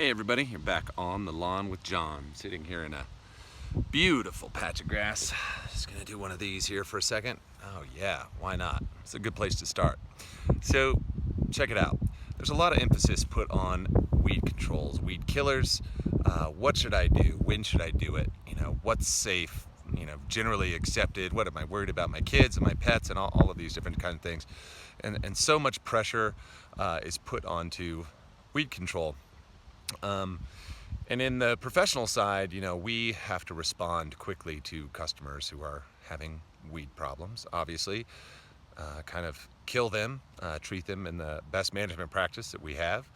Hey everybody, you're back on the lawn with John, sitting here in a beautiful patch of grass. Just gonna do one of these here for a second. Oh yeah, why not? It's a good place to start. So check it out. There's a lot of emphasis put on weed controls, weed killers. What should I do? When should I do it? What's safe? Generally accepted. What am I worried about? My kids and my pets and all of these different kind of things. And so much pressure is put onto weed control. And in the professional side, we have to respond quickly to customers who are having weed problems, obviously, kind of kill them, treat them in the best management practice that we have,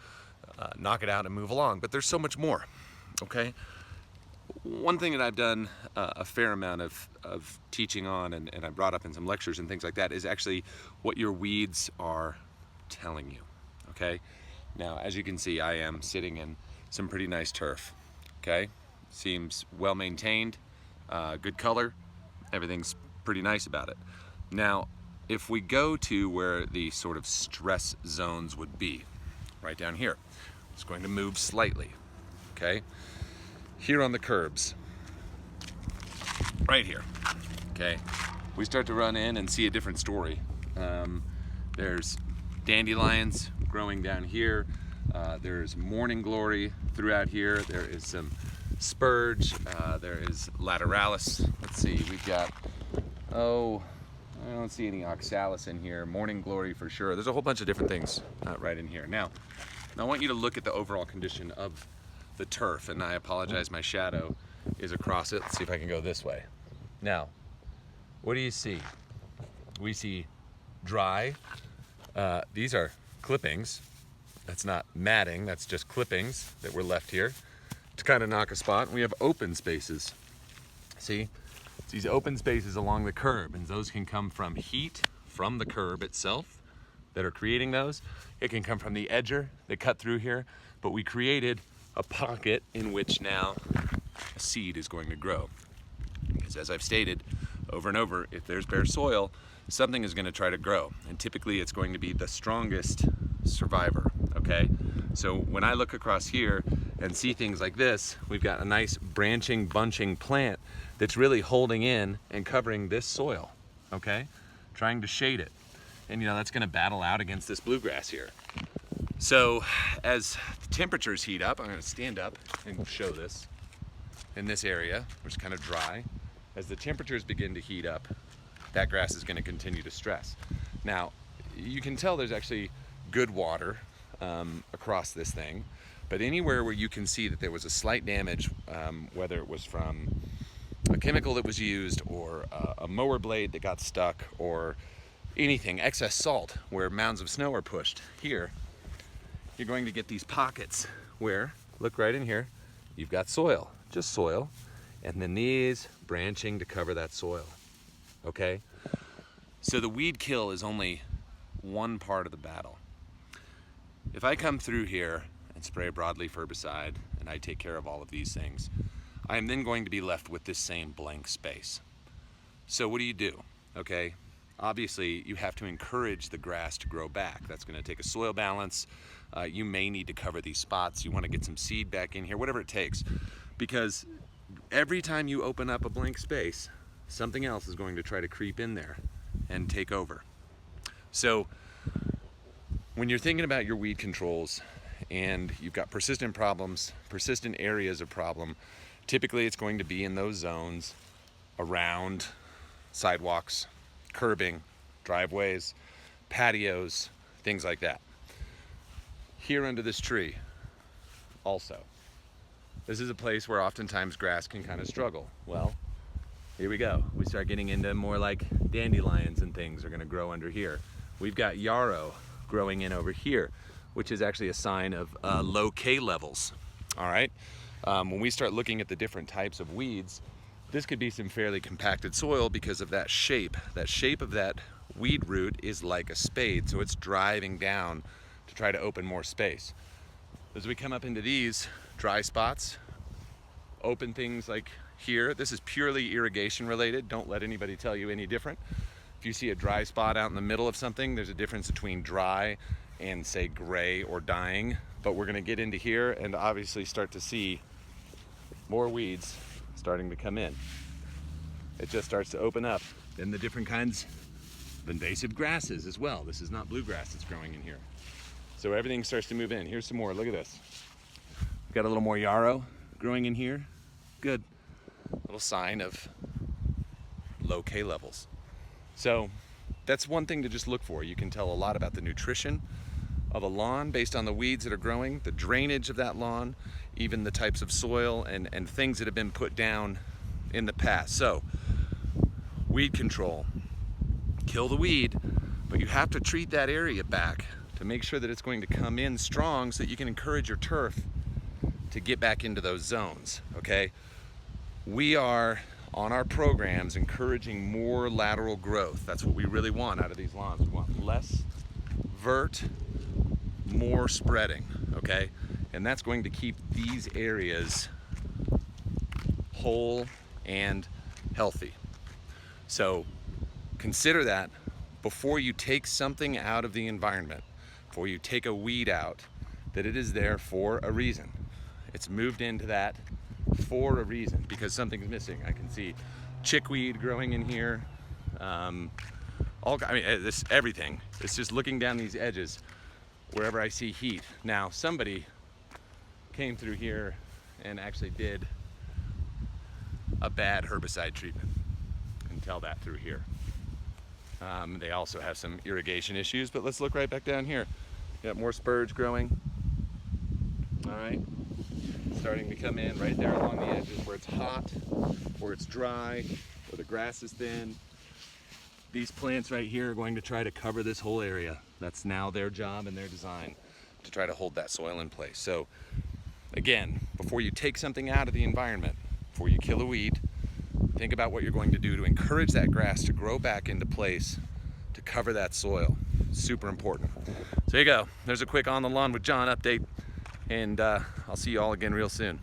knock it out and move along. But there's so much more, okay? One thing that I've done a fair amount of teaching on, and I brought up in some lectures and things like that, is actually what your weeds are telling you, okay? Now, as you can see, I am sitting in some pretty nice turf, okay? Seems well maintained, good color, everything's pretty nice about it. Now, if we go to where the sort of stress zones would be, right down here, it's going to move slightly, okay? Here on the curbs, right here, okay? We start to run in and see a different story. There's dandelions growing down here. There's morning glory throughout here. There is some spurge. There is lateralis. Let's see, we've got, I don't see any oxalis in here. Morning glory for sure. There's a whole bunch of different things right in here. Now, I want you to look at the overall condition of the turf, and I apologize, my shadow is across it. Let's see if I can go this way. Now, what do you see? We see dry. These are clippings. That's not matting, that's just clippings that were left here to kind of knock a spot. We have open spaces. See? It's these open spaces along the curb, and those can come from heat from the curb itself that are creating those. It can come from the edger that cut through here, but we created a pocket in which now a seed is going to grow. Because as I've stated over and over, if there's bare soil, something is going to try to grow, and typically it's going to be the strongest survivor, okay? So when I look across here and see things like this, we've got a nice branching, bunching plant that's really holding in and covering this soil, okay? Trying to shade it. And that's going to battle out against this bluegrass here. So as the temperatures heat up, I'm going to stand up and show this in this area, which is kind of dry. As the temperatures begin to heat up, that grass is going to continue to stress. Now, you can tell there's actually good water across this thing, but anywhere where you can see that there was a slight damage, whether it was from a chemical that was used or a mower blade that got stuck or anything, excess salt where mounds of snow are pushed, here you're going to get these pockets where, look right in here, you've got soil, just soil, and then these branching to cover that soil, okay? So the weed kill is only one part of the battle. If I come through here and spray a broadleaf herbicide and I take care of all of these things, I am then going to be left with this same blank space. So what do? Okay, obviously you have to encourage the grass to grow back. That's going to take a soil balance. You may need to cover these spots. You want to get some seed back in here, whatever it takes, because every time you open up a blank space, something else is going to try to creep in there and take over. So when you're thinking about your weed controls and you've got persistent problems, persistent areas of problem, typically it's going to be in those zones around sidewalks, curbing, driveways, patios, things like that. Here under this tree also. This is a place where oftentimes grass can kind of struggle. Well, here we go. We start getting into more like dandelions and things are going to grow under here. We've got yarrow growing in over here, which is actually a sign of low K levels, all right? When we start looking at the different types of weeds, this could be some fairly compacted soil because of that shape. That shape of that weed root is like a spade, so it's driving down to try to open more space. As we come up into these dry spots, open things like here, this is purely irrigation related. Don't let anybody tell you any different. If you see a dry spot out in the middle of something, there's a difference between dry and say gray or dying. but we're gonna get into here and obviously start to see more weeds starting to come in. It just starts to open up. Then the different kinds of invasive grasses as well. This is not bluegrass that's growing in here. So everything starts to move in. Here's some more, look at this. We've got a little more yarrow growing in here. Good, little sign of low K levels. So that's one thing to just look for. You can tell a lot about the nutrition of a lawn based on the weeds that are growing, the drainage of that lawn, even the types of soil and things that have been put down in the past. So, weed control, kill the weed, but you have to treat that area back to make sure that it's going to come in strong so that you can encourage your turf to get back into those zones, okay? We are, on our programs, encouraging more lateral growth. That's what we really want out of these lawns. We want less vert, more spreading, okay? And that's going to keep these areas whole and healthy. So consider that before you take something out of the environment, before you take a weed out, that it is there for a reason. It's moved into that for a reason, because something's missing. I can see chickweed growing in here. Everything. It's just looking down these edges wherever I see heat. Now, somebody came through here and actually did a bad herbicide treatment. You can tell that through here. They also have some irrigation issues, but let's look right back down here. Got more spurge growing. All right, starting to come in right there along the edges where it's hot, where it's dry, where the grass is thin. These plants right here are going to try to cover this whole area. That's now their job and their design, to try to hold that soil in place. So again, before you take something out of the environment, before you kill a weed, think about what you're going to do to encourage that grass to grow back into place, to cover that soil. Super important. So there you go. There's a quick On the Lawn with John update, and I'll see you all again real soon.